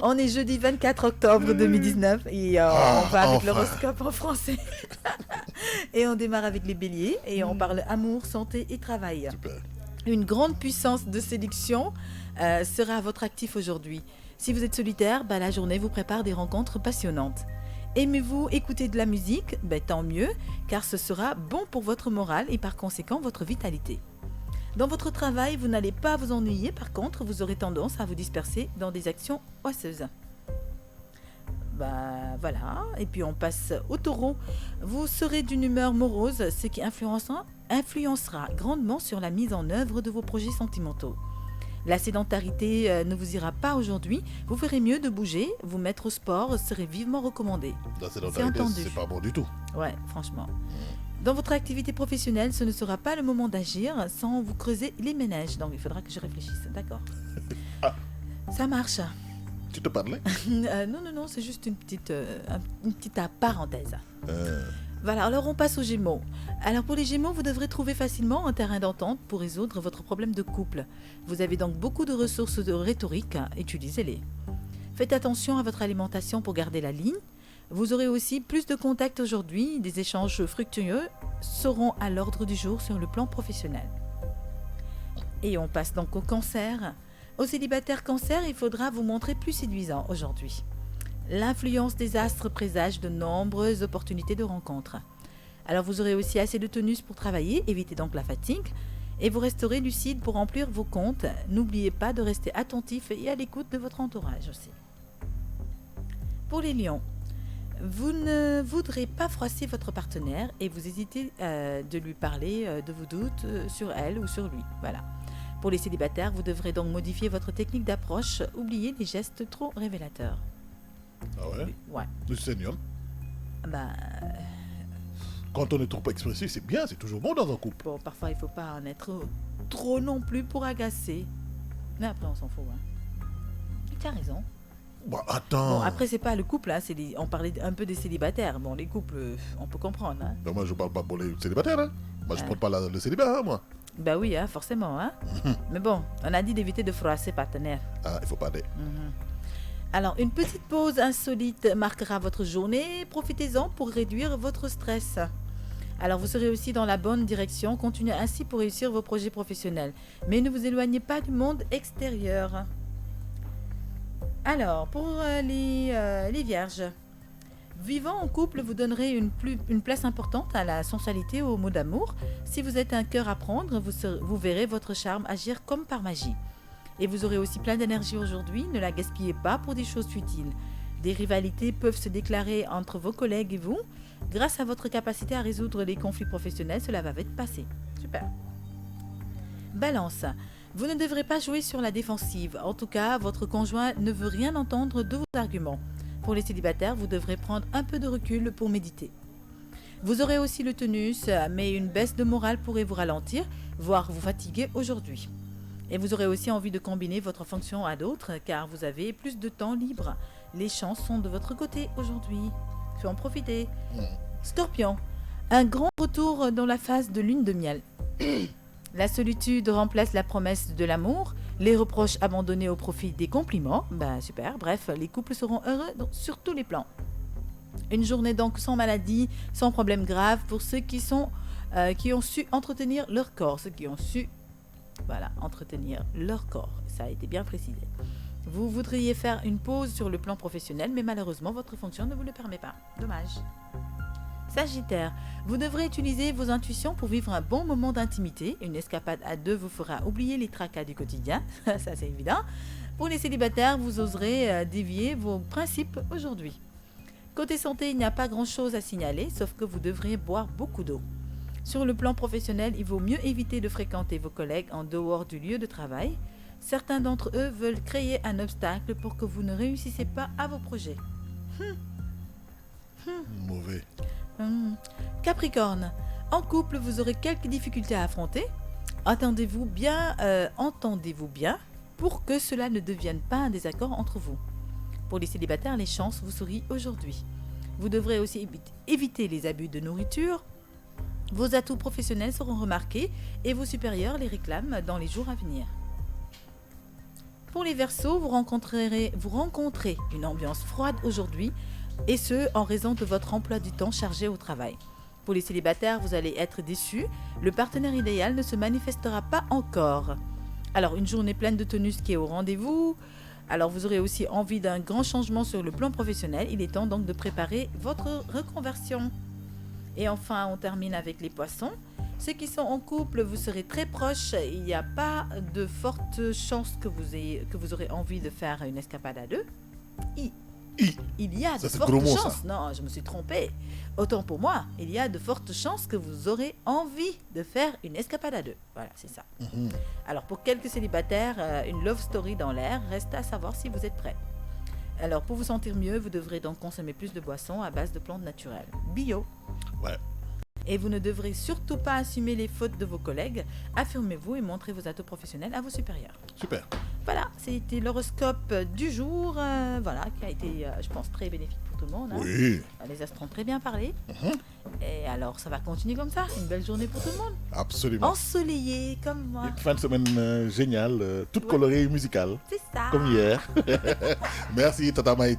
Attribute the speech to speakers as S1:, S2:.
S1: On est jeudi 24 octobre 2019 et on va avec l'horoscope en français. Et on démarre avec les béliers et on parle amour, santé et travail.
S2: Super.
S1: Une grande puissance de séduction sera à votre actif aujourd'hui. Si vous êtes solitaire, la journée vous prépare des rencontres passionnantes. Aimez-vous écouter de la musique? Tant mieux, car ce sera bon pour votre morale et par conséquent votre vitalité. Dans votre travail, vous n'allez pas vous ennuyer, par contre, vous aurez tendance à vous disperser dans des actions oisseuses. Voilà, et puis on passe au taureau. Vous serez d'une humeur morose, ce qui influencera grandement sur la mise en œuvre de vos projets sentimentaux. La sédentarité ne vous ira pas aujourd'hui, vous ferez mieux de bouger, vous mettre au sport serait vivement recommandé.
S2: La sédentarité, c'est pas bon du tout.
S1: Ouais, franchement. Dans votre activité professionnelle, ce ne sera pas le moment d'agir sans vous creuser les méninges. Donc, il faudra que je réfléchisse, d'accord? Ça marche.
S2: Tu te parlais?
S1: Non, c'est juste une petite parenthèse. Voilà, alors on passe aux Gémeaux. Alors pour les Gémeaux, vous devrez trouver facilement un terrain d'entente pour résoudre votre problème de couple. Vous avez donc beaucoup de ressources de rhétorique, utilisez-les. Faites attention à votre alimentation pour garder la ligne. Vous aurez aussi plus de contacts aujourd'hui, des échanges fructueux seront à l'ordre du jour sur le plan professionnel. Et on passe donc au cancer. Aux célibataires cancer, il faudra vous montrer plus séduisant aujourd'hui. L'influence des astres présage de nombreuses opportunités de rencontres. Alors vous aurez aussi assez de tonus pour travailler, évitez donc la fatigue, et vous resterez lucide pour remplir vos comptes. N'oubliez pas de rester attentif et à l'écoute de votre entourage aussi. Pour les lions, vous ne voudrez pas froisser votre partenaire et vous hésitez de lui parler de vos doutes sur elle ou sur lui. Voilà. Pour les célibataires, vous devrez donc modifier votre technique d'approche, oubliez les gestes trop révélateurs.
S2: Ah ouais?
S1: Ouais.
S2: Le seigneur. Quand on est trop expressif, c'est bien, c'est toujours bon dans un couple.
S1: Bon, parfois il faut pas en être trop non plus pour agacer. Mais après on s'en fout. Tu as raison.
S2: Attends.
S1: Bon, après c'est pas le couple, on parlait un peu des célibataires. Bon, les couples, on peut comprendre.
S2: Ben moi je parle pas pour les célibataires. Moi je prends pas le célibat, moi.
S1: Oui, forcément. Mais bon, on a dit d'éviter de froisser partenaire.
S2: Il faut pas dire.
S1: Alors, une petite pause insolite marquera votre journée. Profitez-en pour réduire votre stress. Alors, vous serez aussi dans la bonne direction. Continuez ainsi pour réussir vos projets professionnels. Mais ne vous éloignez pas du monde extérieur. Alors, pour les vierges. Vivant en couple, vous donnerez une place importante à la sensualité au mot d'amour. Si vous êtes un cœur à prendre, vous verrez votre charme agir comme par magie. Et vous aurez aussi plein d'énergie aujourd'hui, ne la gaspillez pas pour des choses futiles. Des rivalités peuvent se déclarer entre vos collègues et vous. Grâce à votre capacité à résoudre les conflits professionnels, cela va vite passer. Super. Balance. Vous ne devrez pas jouer sur la défensive. En tout cas, votre conjoint ne veut rien entendre de vos arguments. Pour les célibataires, vous devrez prendre un peu de recul pour méditer. Vous aurez aussi le tonus, mais une baisse de morale pourrait vous ralentir, voire vous fatiguer aujourd'hui. Et vous aurez aussi envie de combiner votre fonction à d'autres, car vous avez plus de temps libre. Les chances sont de votre côté aujourd'hui. Il faut en profiter. Scorpion, un grand retour dans la phase de lune de miel. La solitude remplace la promesse de l'amour, les reproches abandonnés au profit des compliments. Super, bref, les couples seront heureux sur tous les plans. Une journée donc sans maladie, sans problème grave pour ceux qui ont su entretenir leur corps, entretenir leur corps, ça a été bien précisé. Vous voudriez faire une pause sur le plan professionnel, mais malheureusement, votre fonction ne vous le permet pas. Dommage. Sagittaire, vous devrez utiliser vos intuitions pour vivre un bon moment d'intimité. Une escapade à deux vous fera oublier les tracas du quotidien, ça c'est évident. Pour les célibataires, vous oserez dévier vos principes aujourd'hui. Côté santé, il n'y a pas grand-chose à signaler, sauf que vous devrez boire beaucoup d'eau. Sur le plan professionnel, il vaut mieux éviter de fréquenter vos collègues en dehors du lieu de travail. Certains d'entre eux veulent créer un obstacle pour que vous ne réussissiez pas à vos projets.
S2: Mauvais.
S1: Capricorne, en couple, vous aurez quelques difficultés à affronter. Entendez-vous bien pour que cela ne devienne pas un désaccord entre vous. Pour les célibataires, les chances vous sourient aujourd'hui. Vous devrez aussi éviter les abus de nourriture. Vos atouts professionnels seront remarqués et vos supérieurs les réclament dans les jours à venir. Pour les Verseaux, vous rencontrez une ambiance froide aujourd'hui, et ce, en raison de votre emploi du temps chargé au travail. Pour les célibataires, vous allez être déçus. Le partenaire idéal ne se manifestera pas encore. Alors, une journée pleine de tonus qui est au rendez-vous. Alors, vous aurez aussi envie d'un grand changement sur le plan professionnel. Il est temps donc de préparer votre reconversion. Et enfin, on termine avec les Poissons. Ceux qui sont en couple, vous serez très proches. Il n'y a pas de fortes chances que vous aurez envie de faire une escapade à deux. Il y a de fortes chances. Non, je me suis trompée. Autant pour moi, il y a de fortes chances que vous aurez envie de faire une escapade à deux. Voilà, c'est ça. Alors, pour quelques célibataires, une love story dans l'air. Reste à savoir si vous êtes prêts. Alors, pour vous sentir mieux, vous devrez donc consommer plus de boissons à base de plantes naturelles. Bio.
S2: Ouais.
S1: Et vous ne devrez surtout pas assumer les fautes de vos collègues. Affirmez-vous et montrez vos atouts professionnels à vos supérieurs.
S2: Super.
S1: Voilà, c'était l'horoscope du jour, qui a été, je pense, très bénéfique pour tout le monde. Hein.
S2: Oui.
S1: Les astres ont très bien parlé. Et alors, ça va continuer comme ça. Une belle journée pour tout le monde.
S2: Absolument.
S1: Ensoleillé, comme moi.
S2: Une fin de semaine géniale, toute colorée et musicale.
S1: C'est ça.
S2: Comme hier. Merci, Tata Maï.